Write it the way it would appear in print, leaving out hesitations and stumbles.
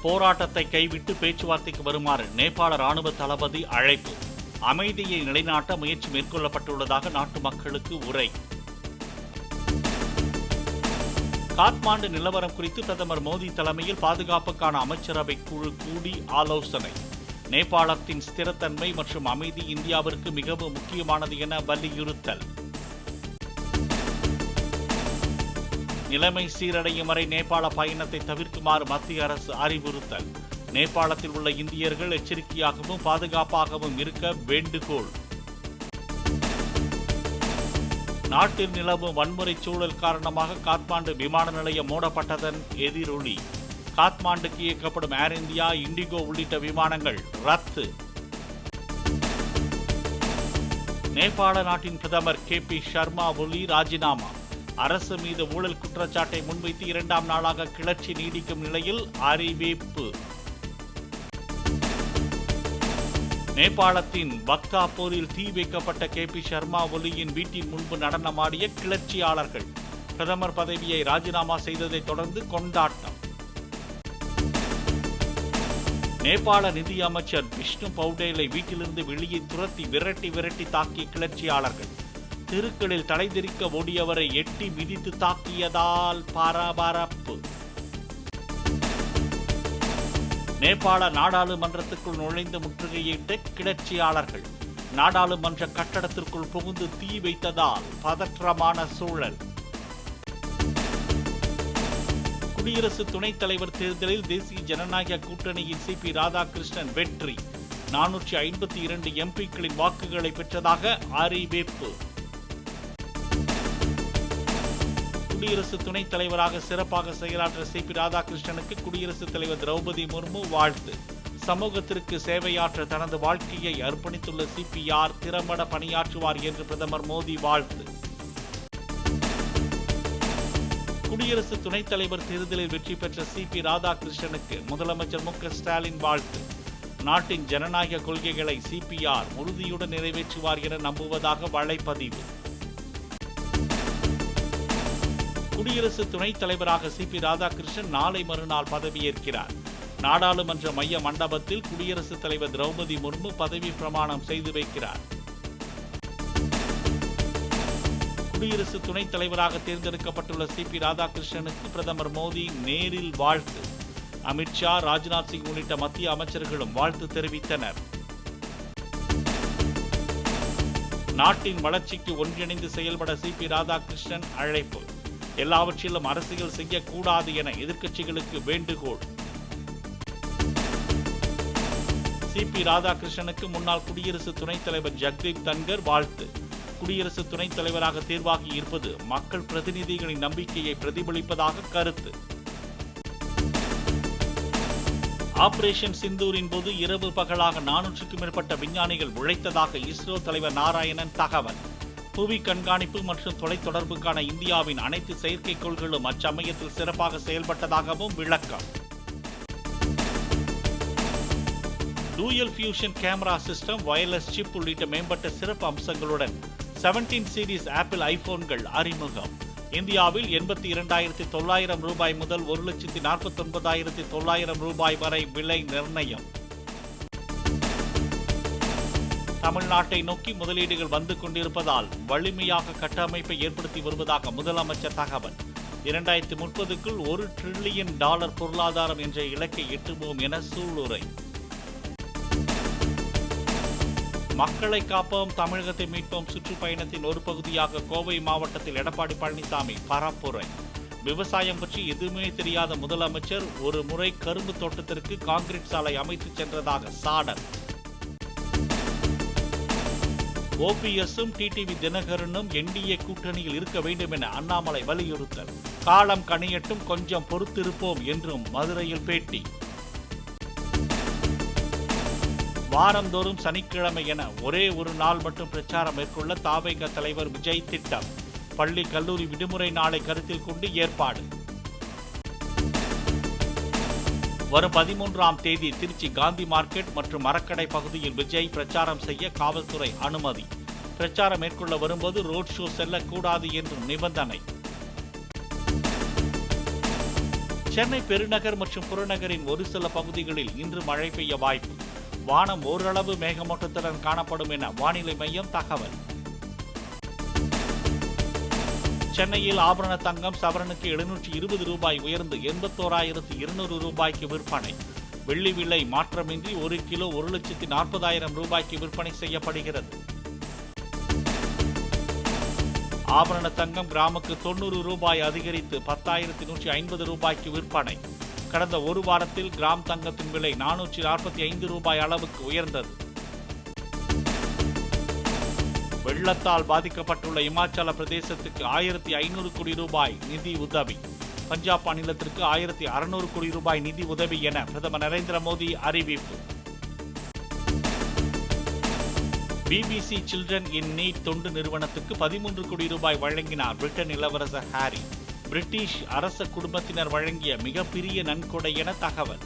போராட்டத்தை கைவிட்டு பேச்சுவார்த்தைக்கு வருமாறு நேபாள ராணுவ தளபதி அழைப்பு. அமைதியை நிலைநாட்ட முயற்சி மேற்கொள்ளப்பட்டுள்ளதாக நாட்டு மக்களுக்கு உரை. காத்மாண்டு நிலவரம் குறித்து பிரதமர் மோடி தலைமையில் பாதுகாப்புக்கான அமைச்சரவை குழு கூடி ஆலோசனை. நேபாளத்தின் ஸ்திரத்தன்மை மற்றும் அமைதி இந்தியாவிற்கு மிகவும் முக்கியமானது என வலியுறுத்தல். நிலைமை சீரடையும் வரை நேபாள பயணத்தை தவிர்க்குமாறு மத்திய அரசு அறிவுறுத்தல். நேபாளத்தில் உள்ள இந்தியர்கள் எச்சரிக்கையாகவும் பாதுகாப்பாகவும் இருக்க வேண்டுகோள். நாட்டில் நிலவும் வன்முறை சூழல் காரணமாக காத்மாண்டு விமான நிலையம் மூடப்பட்டதன் எதிரொலி. காத்மாண்டுக்கு இயக்கப்படும் ஏர் இந்தியா, இண்டிகோ உள்ளிட்ட விமானங்கள் ரத்து. நேபாள நாட்டின் பிரதமர் KP சர்மா ஒலி ராஜினாமா. அரசு மீது ஊழல் குற்றச்சாட்டை முன்வைத்து 2ஆம் நாளாக கிளர்ச்சி நீடிக்கும் நிலையில் அறிவிப்பு. நேபாளத்தின் பக்தாபூரில் தீ வைக்கப்பட்ட KP சர்மா ஒலியின் வீட்டின் முன்பு நடனமாடிய கிளர்ச்சியாளர்கள். பிரதமர் பதவியை ராஜினாமா செய்ததை தொடர்ந்து கொண்டாட்டம். நேபாள நிதி அமைச்சர் விஷ்ணு பௌடேலை வீட்டிலிருந்து வெளியே துரத்தி விரட்டி தாக்கிய கிளர்ச்சியாளர்கள். தெருக்களில் தலைதெறிக்க ஓடியவரை எட்டி மிதித்து தாக்கியதால் பரபரப்பு. நேபாள நாடாளுமன்றத்துக்குள் நுழைந்து முற்றுகையிட்ட கிளர்ச்சியாளர்கள். நாடாளுமன்ற கட்டடத்திற்குள் புகுந்து தீ வைத்ததால் பதற்றமான சூழல். குடியரசு துணைத் தலைவர் தேர்தலில் தேசிய ஜனநாயக கூட்டணியின் CP ராதாகிருஷ்ணன் வெற்றி. 452 MPக்களின் வாக்குகளை பெற்றதாக அறிவிப்பு. குடியரசு துணைத் தலைவராக சிறப்பாக செயலாற்ற CP ராதாகிருஷ்ணனுக்கு குடியரசுத் தலைவர் திரௌபதி முர்மு வாழ்த்து. சமூகத்திற்கு சேவையாற்ற தனது வாழ்க்கையை அர்ப்பணித்துள்ள CPR திறம்பட பணியாற்றுவார் என்று பிரதமர் மோடி வாழ்த்து. குடியரசு துணைத் தலைவர் தேர்தலில் வெற்றி பெற்ற CP ராதாகிருஷ்ணனுக்கு முதலமைச்சர் மு க ஸ்டாலின் வாழ்த்து. நாட்டின் ஜனநாயக கொள்கைகளை CPR உறுதியுடன் நிறைவேற்றுவார் என நம்புவதாக வலைப்பதிவு. குடியரசு துணைத் தலைவராக CP ராதாகிருஷ்ணன் நாளை மறுநாள் பதவியேற்கிறார். நாடாளுமன்ற மைய மண்டபத்தில் குடியரசுத் தலைவர் திரௌபதி முர்மு பதவி பிரமாணம் செய்து வைக்கிறார். குடியரசு துணைத் தலைவராக தேர்ந்தெடுக்கப்பட்டுள்ள CP ராதாகிருஷ்ணனுக்கு பிரதமர் மோடி நேரில் வாழ்த்து. அமித்ஷா, ராஜ்நாத் சிங் உள்ளிட்ட மத்திய அமைச்சர்களும் வாழ்த்து தெரிவித்தனர். நாட்டின் வளர்ச்சிக்கு ஒன்றிணைந்து செயல்பட CP ராதாகிருஷ்ணன் அழைப்பு. எல்லாவற்றிலும் அரசியல் செய்யக்கூடாது என எதிர்க்கட்சிகளுக்கு வேண்டுகோள். CP ராதாகிருஷ்ணனுக்கு முன்னாள் குடியரசு துணைத் தலைவர் ஜெகதீப் தன்கர் வாழ்த்து. குடியரசு துணைத் தலைவராக தேர்வாகி இருப்பது மக்கள் பிரதிநிதிகளின் நம்பிக்கையை பிரதிபலிப்பதாக கருத்து. ஆபரேஷன் சிந்தூரின் போது இரவு பகலாக 400க்கும் மேற்பட்ட விஞ்ஞானிகள் உழைத்ததாக இஸ்ரோ தலைவர் நாராயணன் தகவல். புவி கண்காணிப்பு மற்றும் தொலைத்தொடர்புக்கான இந்தியாவின் அனைத்து செயற்கைக்கோள்களும் அச்சமயத்தில் சிறப்பாக செயல்பட்டதாகவும் விளக்கம். Dual fusion camera system, wireless chip உள்ளிட்ட மேம்பட்ட சிறப்பு அம்சங்களுடன் 17 சீரிஸ் ஆப்பிள் ஐபோன்கள் அறிமுகம். இந்தியாவில் 82,900 ரூபாய் முதல் 1,49,900 ரூபாய் வரை விலை நிர்ணயம். தமிழ்நாட்டை நோக்கி முதலீடுகள் வந்து கொண்டிருப்பதால் வலிமையாக கட்டமைப்பை ஏற்படுத்தி வருவதாக முதலமைச்சர் தகவல். 2030க்குள் $1 டிரில்லியன் பொருளாதாரம் என்ற இலக்கை எட்டுவோம் என சூளுரை. மக்களை காப்போம், தமிழகத்தை மீட்போம் சுற்றுப்பயணத்தின் ஒரு பகுதியாக கோவை மாவட்டத்தில் எடப்பாடி பழனிசாமி பரப்புரை. விவசாயம் பற்றி எதுவுமே தெரியாத முதலமைச்சர் ஒரு முறை கரும்பு தோட்டத்திற்கு கான்கிரீட் சாலை அமைத்து சென்றதாக சாடல். OPSம் TTV தினகரனும் NDA கூட்டணியில் இருக்க வேண்டும் என அண்ணாமலை வலியுறுத்தல். காலம் கனியட்டும், கொஞ்சம் பொறுத்திருப்போம் என்றும் மதுரையில் பேட்டி. வாரந்தோறும் சனிக்கிழமை என ஒரே ஒரு நாள் மட்டும் பிரச்சாரம் மேற்கொள்ள தாவேக தலைவர் விஜய் திட்டம். பள்ளி கல்லூரி விடுமுறை நாளை கருத்தில் கொண்டு ஏற்பாடு. வரும் 13ஆம் தேதி திருச்சி காந்தி மார்க்கெட் மற்றும் மரக்கடை பகுதியில் விஜய் பிரச்சாரம் செய்ய காவல்துறை அனுமதி. பிரச்சாரம் மேற்கொள்ள வரும்போது ரோட் ஷோ செல்லக்கூடாது என்றும் நிபந்தனை. சென்னை பெருநகர் மற்றும் புறநகரின் ஒரு சில பகுதிகளில் இன்று மழை பெய்ய வாய்ப்பு. வானம் ஓரளவு மேகமூட்டத்துடன் காணப்படும் என வானிலை மையம் தகவல். சென்னையில் ஆபரண தங்கம் சவரனுக்கு 720 ரூபாய் உயர்ந்து 81,200 ரூபாய்க்கு விற்பனை. வெள்ளி விலை மாற்றமின்றி 1 கிலோ 1,40,000 ரூபாய்க்கு விற்பனை செய்யப்படுகிறது. ஆபரண தங்கம் கிராமுக்கு 90 ரூபாய் அதிகரித்து 10,150 ரூபாய்க்கு விற்பனை. கடந்த ஒரு வாரத்தில் கிராம் தங்கத்தின் விலை 445 ரூபாய் அளவுக்கு உயர்ந்தது. வெள்ளத்தால் பாதிக்கப்பட்டுள்ள இமாச்சல பிரதேசத்துக்கு 1,500 கோடி ரூபாய் நிதி உதவி. பஞ்சாப் மாநிலத்திற்கு 1,600 கோடி ரூபாய் நிதி உதவி என பிரதமர் நரேந்திர மோடி அறிவிப்பு. பிபிசி சில்ட்ரன் இன் நீட் தொண்டு நிறுவனத்துக்கு 13 கோடி ரூபாய் வழங்கினார் பிரிட்டன் இளவரசர் ஹாரி. பிரிட்டிஷ் அரச குடும்பத்தினர் வழங்கிய மிகப்பெரிய நன்கொடை என தகவல்.